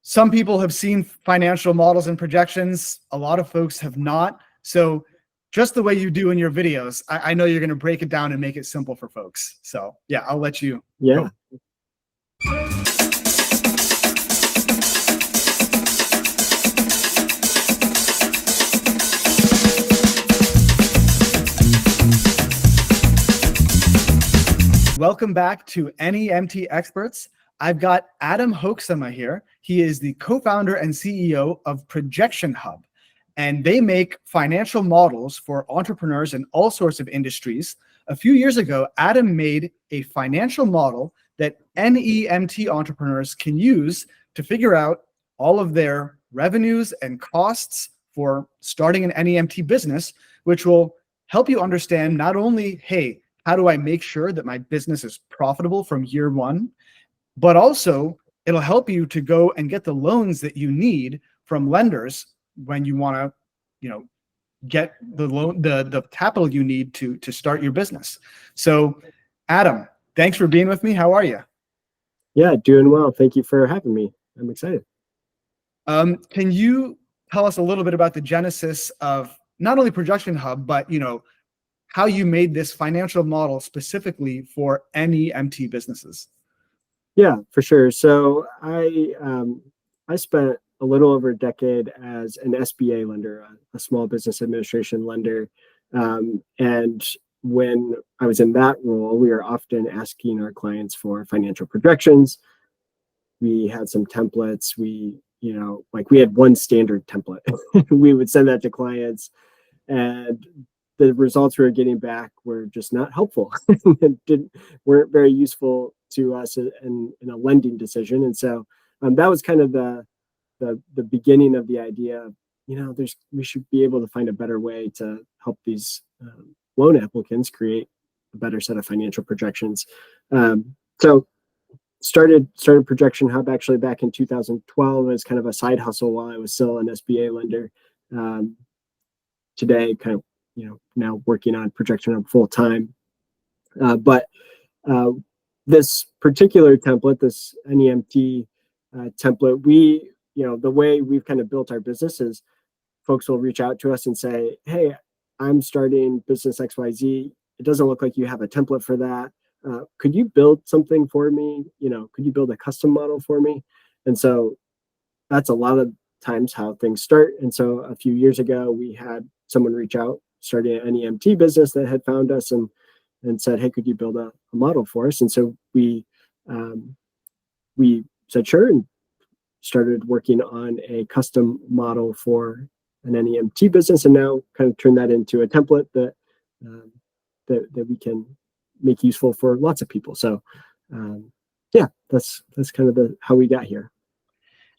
some people have seen financial models and projections. A lot of folks have not. So just the way you do in your videos, I know you're going to break it down and make it simple for folks. So yeah, I'll let you go. Welcome back to NEMT Experts. I've got Adam Hoeksema here. He is the co-founder and CEO of ProjectionHub, and they make financial models for entrepreneurs in all sorts of industries. A few years ago, Adam made a financial model that NEMT entrepreneurs can use to figure out all of their revenues and costs for starting an NEMT business, which will help you understand not only, hey, how do I make sure that my business is profitable from year one, but also it'll help you to go and get the loans that you need from lenders when you want to, get the loan, the capital you need to start your business. So, Adam, thanks for being with me. How are you? Yeah, doing well. Thank you for having me. I'm excited. Can you tell us a little bit about the genesis of not only ProjectionHub, but how you made this financial model specifically for NEMT businesses? Yeah, for sure. So I spent a little over a decade as an SBA lender, a small business administration lender. And when I was in that role, we were often asking our clients for financial projections. We had some templates. We had one standard template. We would send that to clients, and the results we were getting back were just not helpful and weren't very useful to us in a lending decision. And so that was kind of the beginning of the idea of, we should be able to find a better way to help these loan applicants create a better set of financial projections. So started ProjectionHub actually back in 2012 as kind of a side hustle while I was still an SBA lender. Today, kind of, now working on ProjectionHub full time. But this particular template, this NEMT template, the way we've kind of built our business is folks will reach out to us and say, hey, I'm starting business XYZ. It doesn't look like you have a template for that. Could you build something for me? Could you build a custom model for me? And so that's a lot of times how things start. And so a few years ago, we had someone reach out, starting an NEMT business that had found us and said, hey, could you build a model for us? And so we said, sure, and started working on a custom model for an NEMT business, and now kind of turn that into a template that we can make useful for lots of people. So yeah, that's kind of how we got here.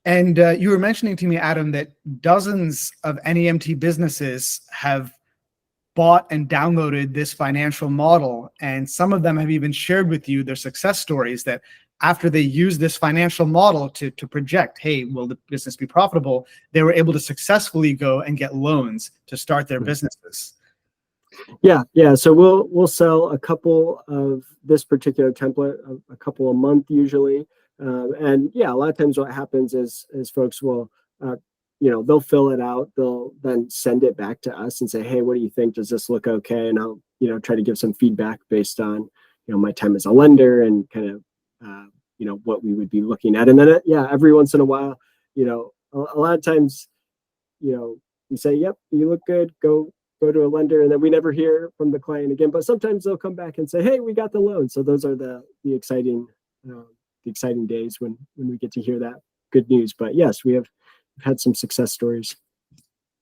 And you were mentioning to me, Adam, that dozens of NEMT businesses have bought and downloaded this financial model, and some of them have even shared with you their success stories that after they use this financial model to project, hey, will the business be profitable, they were able to successfully go and get loans to start their businesses. Yeah. So we'll sell a couple of this particular template, a couple a month usually. And yeah, a lot of times what happens is folks will, they'll fill it out. They'll then send it back to us and say, hey, what do you think? Does this look okay? And I'll, try to give some feedback based on, my time as a lender and kind of, what we would be looking at. And then, every once in a while, a lot of times, we say, yep, you look good, go to a lender, and then we never hear from the client again. But sometimes they'll come back and say, hey, we got the loan. So those are the exciting days when we get to hear that good news. But yes, we've had some success stories.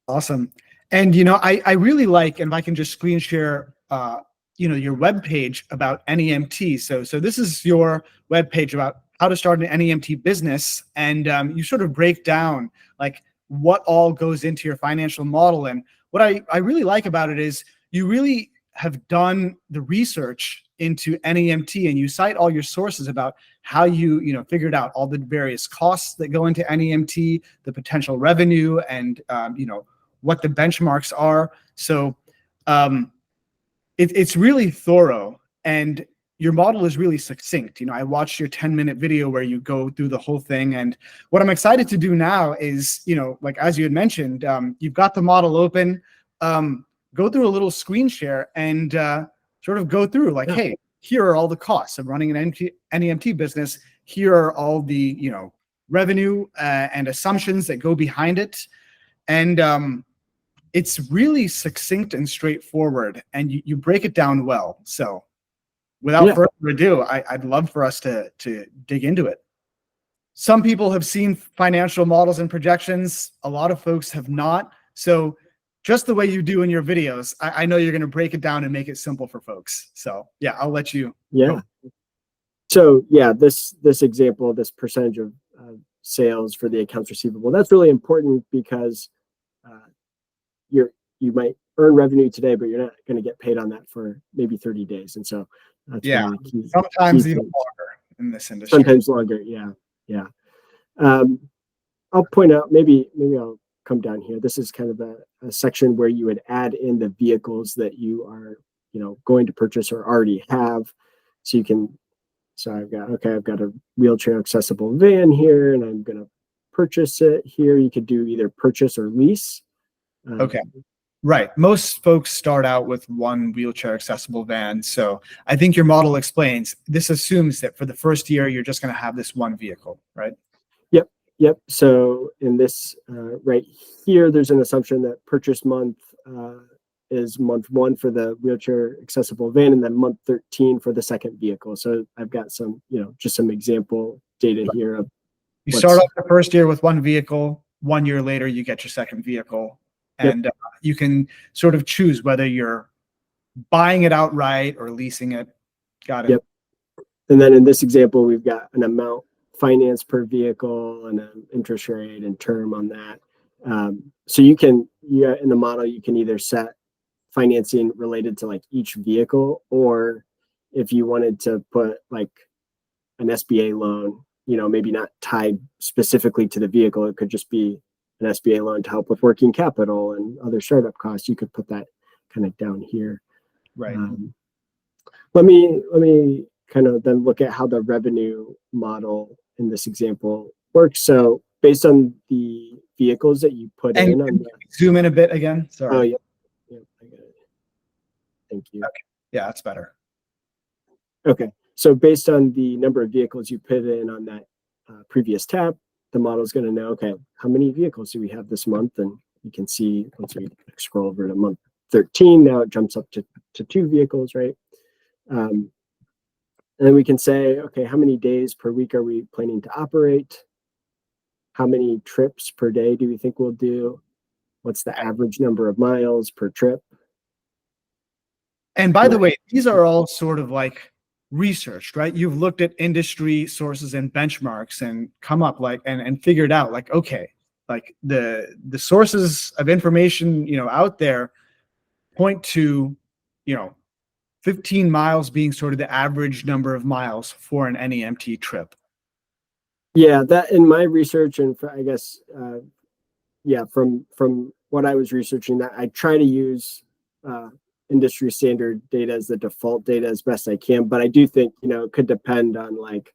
Awesome. And, I really like, and if I can just screen share, your webpage about NEMT. So this is your webpage about how to start an NEMT business. And you sort of break down like what all goes into your financial model. And what I really like about it is you really have done the research into NEMT, and you cite all your sources about how you figured out all the various costs that go into NEMT, the potential revenue, and what the benchmarks are. So it's really thorough. And your model is really succinct. I watched your 10-minute video where you go through the whole thing. And what I'm excited to do now is, like, as you had mentioned, you've got the model open, go through a little screen share and sort of go through like, hey, here are all the costs of running an NEMT business. Here are all the, revenue and assumptions that go behind it. And it's really succinct and straightforward, and you break it down well. So without further ado, I'd love for us to dig into it. Some people have seen financial models and projections. A lot of folks have not. So just the way you do in your videos, I know you're going to break it down and make it simple for folks. So yeah, I'll let you. Yeah. Go. So yeah, this example, this percentage of sales for the accounts receivable, that's really important because you might earn revenue today, but you're not going to get paid on that for maybe 30 days. And so that's sometimes even longer in this industry. Sometimes longer. Yeah. I'll point out, maybe I'll come down here. This is kind of a section where you would add in the vehicles that you are, going to purchase or already have. So I've got a wheelchair accessible van here, and I'm going to purchase it here. You could do either purchase or lease. Okay. Right. Most folks start out with one wheelchair accessible van. So I think your model explains, this assumes that for the first year, you're just going to have this one vehicle, right? Yep. So in this right here, there's an assumption that purchase month is month 1 for the wheelchair accessible van, and then month 13 for the second vehicle. So I've got some, just some example data here of you start off the first year with one vehicle. 1 year later, you get your second vehicle, and you can sort of choose whether you're buying it outright or leasing it. Got it. Yep. And then in this example, we've got an amount financed per vehicle and an interest rate and term on that. So in the model, you can either set financing related to like each vehicle, or if you wanted to put like an SBA loan, maybe not tied specifically to the vehicle, it could just be an SBA loan to help with working capital and other startup costs. You could put that kind of down here. Right. Let me kind of then look at how the revenue model in this example works. So based on the vehicles that you put in on the, zoom in a bit again. Sorry. Oh yeah, I got it. Thank you. Okay. Yeah, that's better. Okay. So based on the number of vehicles you put in on that previous tab, the model is going to know, okay, how many vehicles do we have this month? And you can see once we scroll over to month 13, now it jumps up to 2 vehicles, right? And then we can say, okay, how many days per week are we planning to operate? How many trips per day do we think we'll do? What's the average number of miles per trip? And by the way, these are all sort of like researched, right? You've looked at industry sources and benchmarks and come up like and figured out like, okay, like the sources of information, out there point to, 15 miles being sort of the average number of miles for an NEMT trip. Yeah, that in my research, and I guess, from what I was researching, that I try to use industry standard data as the default data as best I can. But I do think, it could depend on like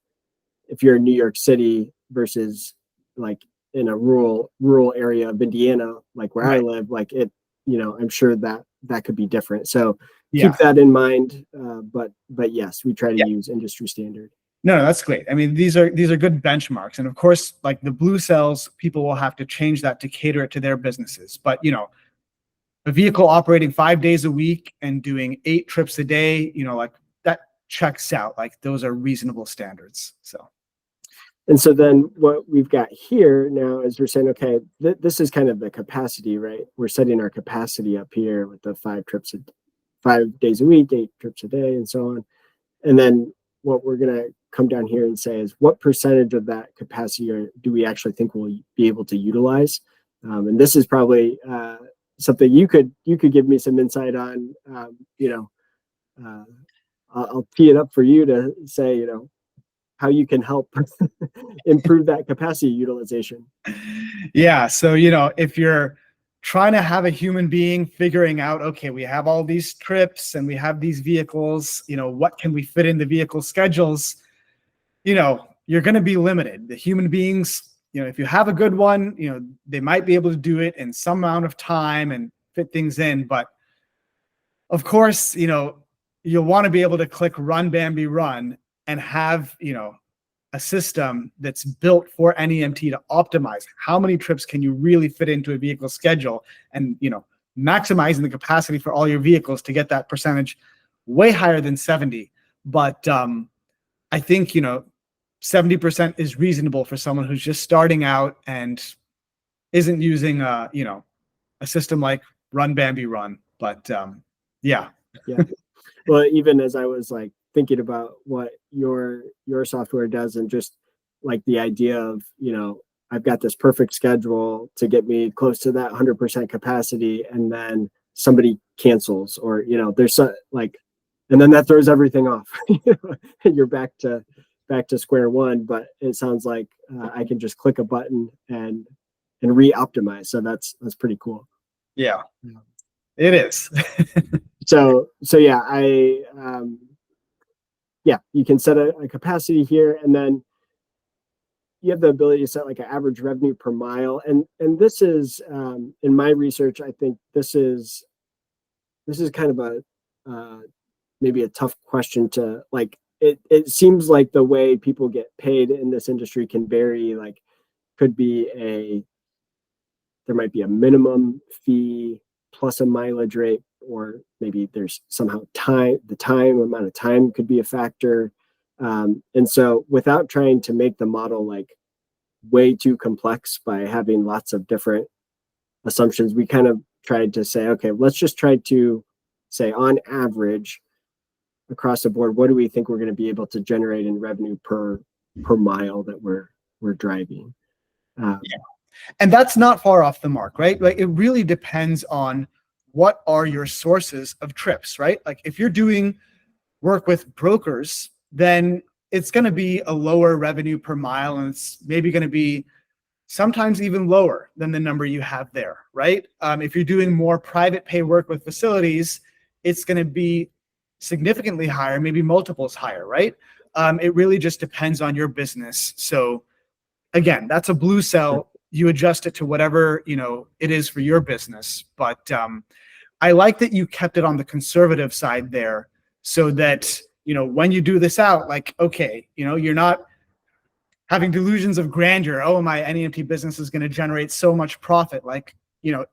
if you're in New York City versus like in a rural area of Indiana, like where I live, like it, I'm sure that could be different. So keep that in mind. But yes, we try to use industry standard. No, that's great. I mean, these are good benchmarks. And of course, like the blue cells, people will have to change that to cater it to their businesses. But, a vehicle operating 5 days a week and doing 8 trips a day, like that checks out. Like those are reasonable standards. And so then what we've got here now is we're saying, okay, this is kind of the capacity, right? We're setting our capacity up here with the 5 days a week, 8 trips a day, and so on. And then what we're going to come down here and say is what percentage of that capacity do we actually think we'll be able to utilize? And this is probably something you could give me some insight on. I'll tee it up for you to say, how you can help improve that capacity utilization. Yeah. So, if you're trying to have a human being figuring out, okay, we have all these trips and we have these vehicles, what can we fit in the vehicle schedules? You're going to be limited. The human beings, if you have a good one, they might be able to do it in some amount of time and fit things in. But of course, you'll want to be able to click Run Bambi Run and have, a system that's built for NEMT to optimize how many trips can you really fit into a vehicle schedule, and maximizing the capacity for all your vehicles to get that percentage way higher than 70. But I think 70% is reasonable for someone who's just starting out and isn't using a system like Run Bambi Run. But yeah. Well, even as I was like thinking about what your software does, and just like the idea of, I've got this perfect schedule to get me close to that 100% capacity, and then somebody cancels, or, there's and then that throws everything off. You're back to square one. But it sounds like I can just click a button and re-optimize. So that's pretty cool. Yeah, it is. So you can set a capacity here, and then you have the ability to set like an average revenue per mile. And this is, in my research, I think this is kind of a maybe a tough question to like. It seems like the way people get paid in this industry can vary. Like, there might be a minimum fee plus a mileage rate, or maybe there's somehow the amount of time could be a factor. And so without trying to make the model like way too complex by having lots of different assumptions, we kind of tried to say, okay, let's just try to say on average across the board, what do we think we're going to be able to generate in revenue per mile that we're driving? And that's not far off the mark, right? Like, it really depends on what are your sources of trips, right? Like, if you're doing work with brokers, then it's going to be a lower revenue per mile, and it's maybe going to be sometimes even lower than the number you have there, right? If you're doing more private pay work with facilities, it's going to be significantly higher, maybe multiples higher, right? It really just depends on your business. So again, that's a blue cell. You adjust it to whatever it is for your business. But I like that you kept it on the conservative side there, so that when you do this out, like, okay, you're not having delusions of grandeur. Oh, my NEMT business is going to generate so much profit. Like,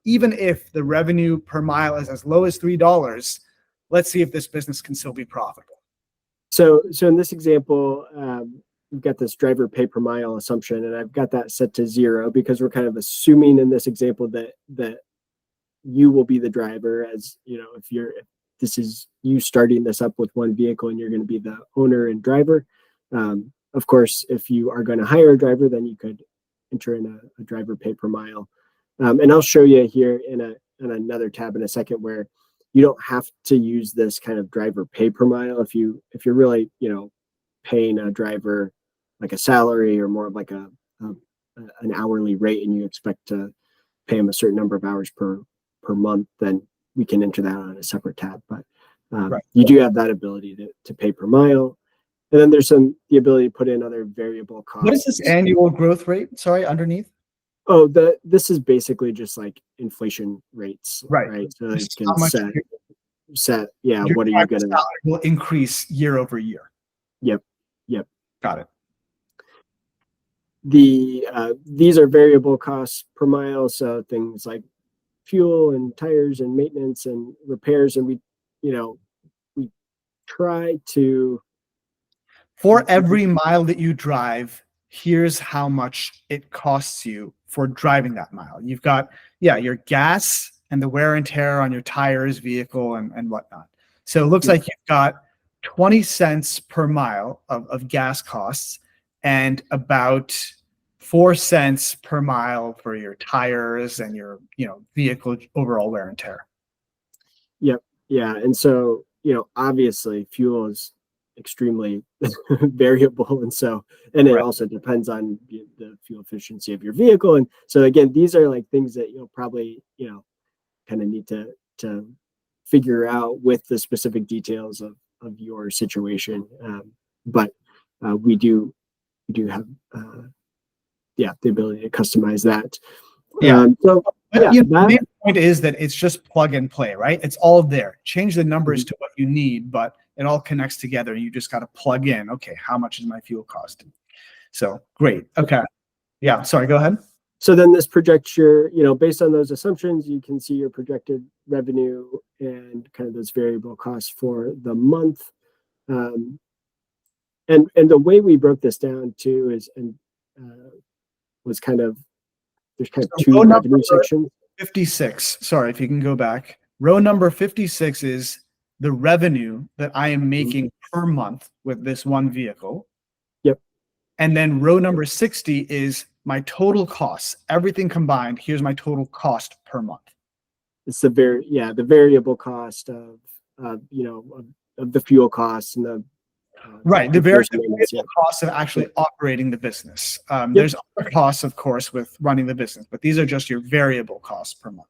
even if the revenue per mile is as low as $3, let's see if this business can still be profitable. So in this example, we've got this driver pay per mile assumption, and I've got that set to 0 because we're kind of assuming in this example that you will be the driver, as if this is you starting this up with one vehicle and you're going to be the owner and driver. Of course, if you are going to hire a driver, then you could enter in a driver pay per mile. And I'll show you here in another tab in a second where you don't have to use this kind of driver pay per mile if you're really paying a driver like a salary, or more of like an hourly rate, and you expect to pay them a certain number of hours per month, then we can enter that on a separate tab. But Right. You do have that ability to pay per mile. And then there's the ability to put in other variable costs. What is this annual growth rate? Sorry, underneath? Oh, this is basically just like inflation rates, right? So you can set, what are you going to will increase year over year. Yep. Got it. These are variable costs per mile, so things like fuel and tires and maintenance and repairs, and we try to, for every mile that you drive, here's how much it costs you for driving that mile. You've got, your gas and the wear and tear on your tires, vehicle, and whatnot. So it looks like you've got 20 cents per mile of gas costs, and about 4 cents per mile for your tires and your, vehicle overall wear and tear. Yep. Yeah. And so, obviously fuel is extremely variable. And it Right. also depends on the fuel efficiency of your vehicle. And so again, these are like things that you'll probably, kind of need to figure out with the specific details of your situation. But we do have, the ability to customize that. Yeah. So But yeah, the main point is that it's just plug and play, right? It's all there. Change the numbers Mhm. to what you need, but it all connects together. You just got to plug in. Okay, how much is my fuel costing? So great. Okay. Yeah. Sorry. Go ahead. So then this projects your, based on those assumptions, you can see your projected revenue and kind of those variable costs for the month. And the way we broke this down too was kind of, there's kind of So two revenue sections. 56. Sorry, if you can go back. Row number 56 is the revenue that I am making per month with this one vehicle. Yep. And then row number 60 is my total costs. Everything combined, here's my total cost per month. It's the variable cost of the fuel costs and the Right. The variable maintenance, yeah. costs of actually operating the business. There's other costs, of course, with running the business, but these are just your variable costs per month.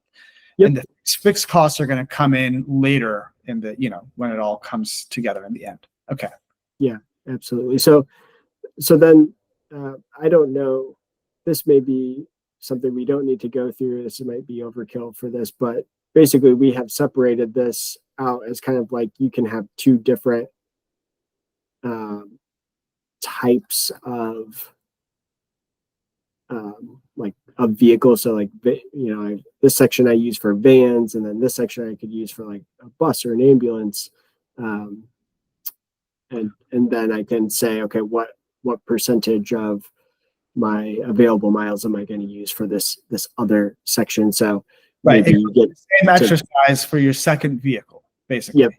Yep. And the fixed costs are going to come in later in the, when it all comes together in the end. Okay. Yeah, absolutely. So then I don't know, this may be something we don't need to go through. This might be overkill for this, but basically we have separated this out as kind of like you can have two different types of like a vehicle. So like, this section I use for vans, and then this section I could use for like a bus or an ambulance. And then I can say, okay, what percentage of my available miles am I going to use for this other section? So right, maybe you get the same exercise for your second vehicle, basically. Yep.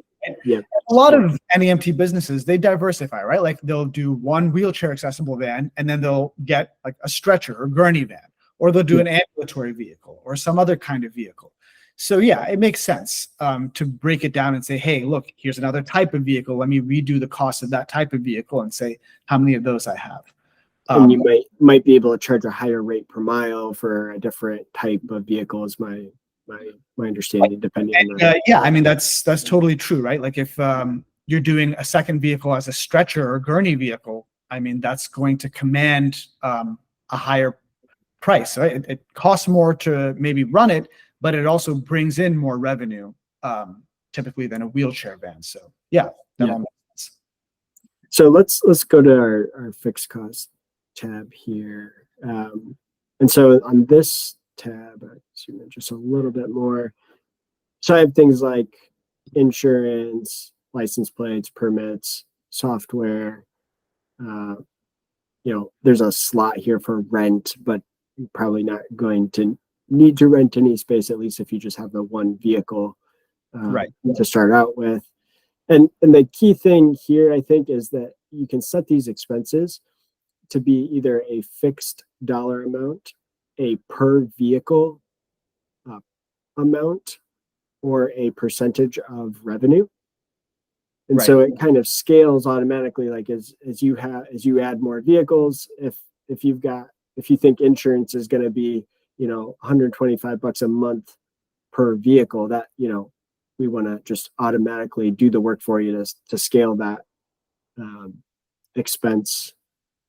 Yep. A lot of NEMT businesses, they diversify, right? Like they'll do one wheelchair accessible van, and then they'll get like a stretcher or gurney van, or they'll do an ambulatory vehicle or some other kind of vehicle. So yeah, it makes sense to break it down and say, hey, look, here's another type of vehicle. Let me redo the cost of that type of vehicle and say how many of those I have. And you might be able to charge a higher rate per mile for a different type of vehicle, is my understanding, depending on that. Yeah, I mean that's totally true, right? Like if you're doing a second vehicle as a stretcher or gurney vehicle, I mean that's going to command a higher price, right? It costs more to maybe run it, but it also brings in more revenue typically than a wheelchair van. So yeah, that all makes sense. So let's go to our fixed cost tab here. And so on this tab, I zoom in just a little bit more. So I have things like insurance, license plates, permits, software. There's a slot here for rent, but you're probably not going to need to rent any space, at least if you just have the one vehicle Right. to start out with. And the key thing here, I think, is that you can set these expenses to be either a fixed dollar amount, a per vehicle amount, or a percentage of revenue. And so it kind of scales automatically, like as you add more vehicles. If you think insurance is going to be, $125 a month per vehicle, that, we want to just automatically do the work for you to scale that expense.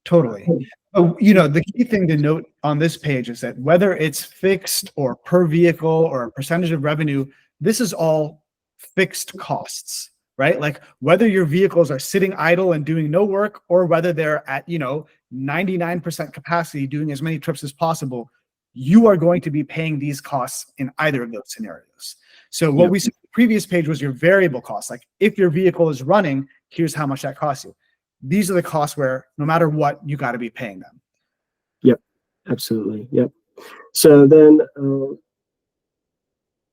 Totally. The key thing to note on this page is that whether it's fixed or per vehicle or a percentage of revenue, this is all fixed costs, right? Like whether your vehicles are sitting idle and doing no work, or whether they're at, 99% capacity doing as many trips as possible, you are going to be paying these costs in either of those scenarios. So what we saw on the previous page was your variable costs. Like if your vehicle is running, here's how much that costs you. These are the costs where no matter what, you got to be paying them. Yep, absolutely. Yep. So then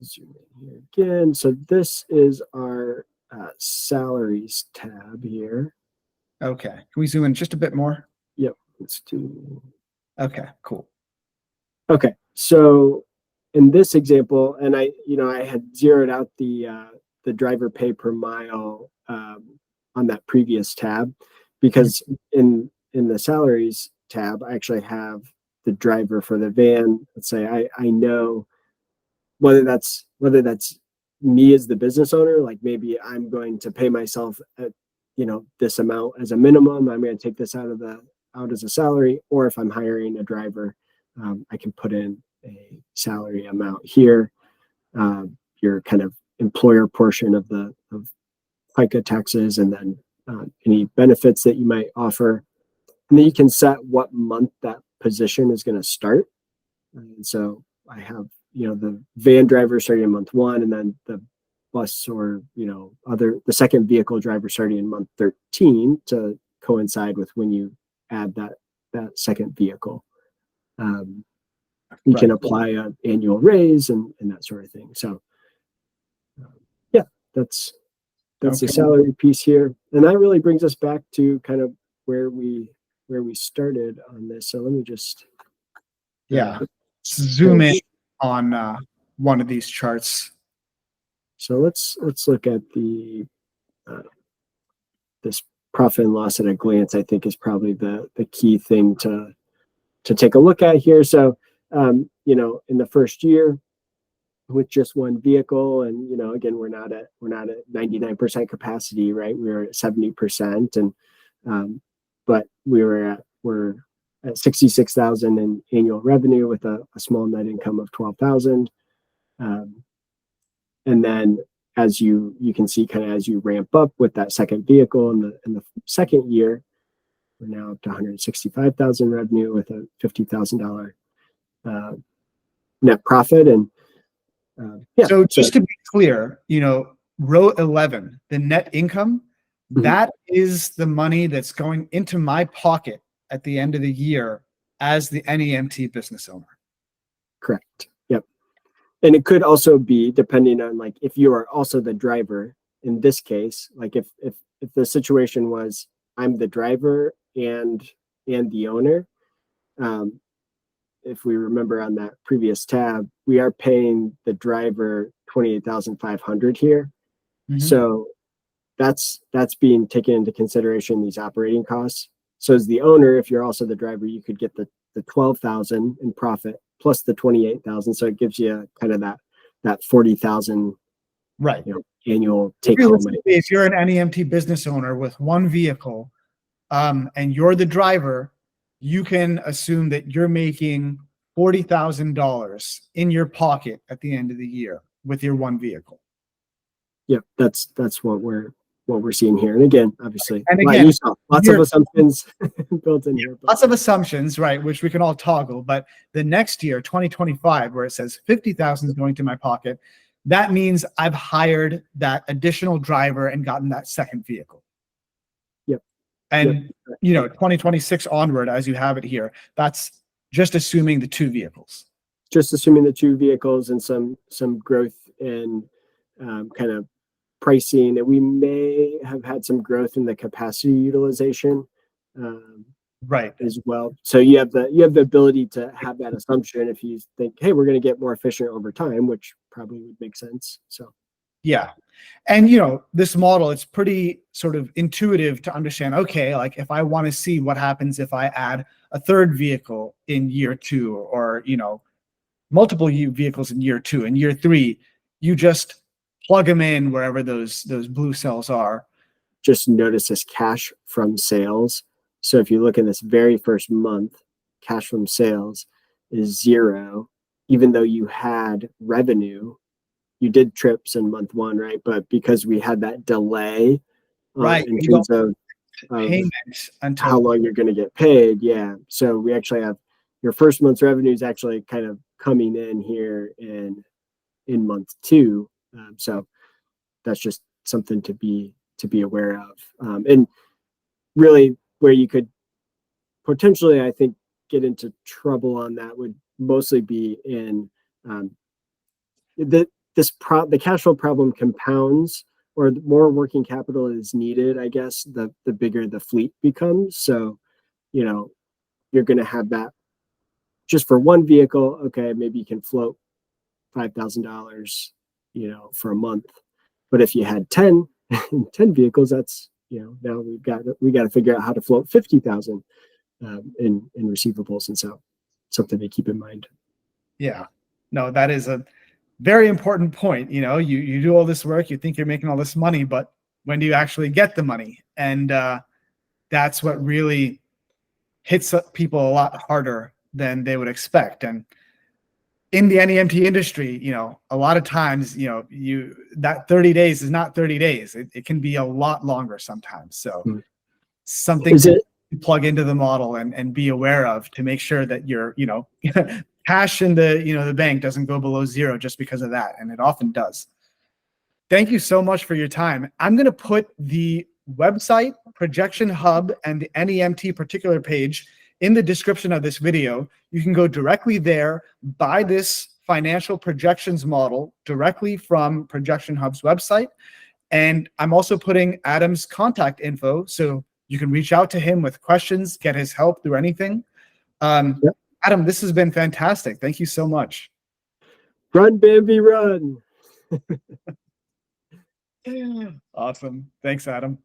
zoom in here again. So this is our salaries tab here. Okay. Can we zoom in just a bit more? Yep. Let's do. Okay, cool. Okay. So in this example, and I had zeroed out the driver pay per mile on that previous tab, because in the salaries tab, I actually have the driver for the van. Let's say I know whether that's me as the business owner, like maybe I'm going to pay myself at, this amount as a minimum. I'm going to take this out as a salary, or if I'm hiring a driver, I can put in a salary amount here. Your kind of employer portion of FICA taxes, and then any benefits that you might offer. And then you can set what month that position is going to start. And so I have, the van driver starting in month 1, and then the bus or, the second vehicle driver starting in month 13 to coincide with when you add that second vehicle. You can apply an annual raise and that sort of thing. So that's the salary piece here. And that really brings us back to kind of where we started on this. So let me just zoom in on one of these charts. So let's look at the this profit and loss at a glance. I think is probably the key thing to take a look at here. So in the first year, with just one vehicle, and again, we're not at 99% capacity, right? We were at 70%, and but we're at 66,000 in annual revenue with a small net income of 12,000. And then as you can see, kind of as you ramp up with that second vehicle in the second year, we're now up to 165,000 revenue with a $50,000 net profit. And so just to be clear, row 11, the net income, that is the money that's going into my pocket at the end of the year as the NEMT business owner. Correct. Yep. And it could also be depending on, like, if you are also the driver in this case, like if the situation was I'm the driver and the owner, if we remember on that previous tab, we are paying the driver $28,500 here. So that's being taken into consideration, these operating costs. So as the owner, if you're also the driver, you could get the 12,000 in profit plus the 28,000. So it gives you kind of that 40,000 annual take home. If you're an NEMT business owner with one vehicle, and you're the driver, you can assume that you're making $40,000 in your pocket at the end of the year with your one vehicle. Yeah, that's what we're seeing here. And again, obviously, lots of assumptions built in here. Lots of assumptions, right, which we can all toggle. But the next year, 2025, where it says 50,000 is going to my pocket, that means I've hired that additional driver and gotten that second vehicle. Yep. And 2026 onward, as you have it here, that's just assuming the two vehicles. Just assuming the two vehicles and some growth in kind of pricing, and we may have had some growth in the capacity utilization, as well. So you have the ability to have that assumption if you think, hey, we're going to get more efficient over time, which probably would make sense. So yeah. And this model, it's pretty sort of intuitive to understand, okay, like if I want to see what happens if I add a third vehicle in year 2, or multiple vehicles in year 2 and year 3, you just plug them in wherever those blue cells are. Just notice this cash from sales. So if you look in this very first month, cash from sales is 0, even though you had revenue. You did trips in month 1, right? But because we had that delay, in terms of payment until how long you're going to get paid, so we actually have your first month's revenue is actually kind of coming in here in month 2. So that's just something to be aware of, and really where you could potentially, I think, get into trouble on that would mostly be in the cash flow problem compounds, or the more working capital is needed, I guess, the bigger the fleet becomes. So, you're going to have that just for one vehicle. Okay, maybe you can float $5,000, for a month. But if you had 10 vehicles, that's now we got to figure out how to float 50,000 in receivables, and so something to keep in mind. Yeah, no, that is a very important point. You do all this work, you think you're making all this money, but when do you actually get the money? And that's what really hits people a lot harder than they would expect. And in the NEMT industry, a lot of times, that 30 days is not 30 days. It can be a lot longer sometimes. So something to plug into the model and be aware of to make sure that your, cash in the bank doesn't go below zero just because of that. And it often does. Thank you so much for your time. I'm going to put the website, ProjectionHub, and the NEMT particular page in the description of this video. You can go directly there, buy this financial projections model directly from ProjectionHub's website. And I'm also putting Adam's contact info, so you can reach out to him with questions, get his help through anything. Yep. Adam, this has been fantastic. Thank you so much. Run, Bambi, run. Awesome. Thanks, Adam.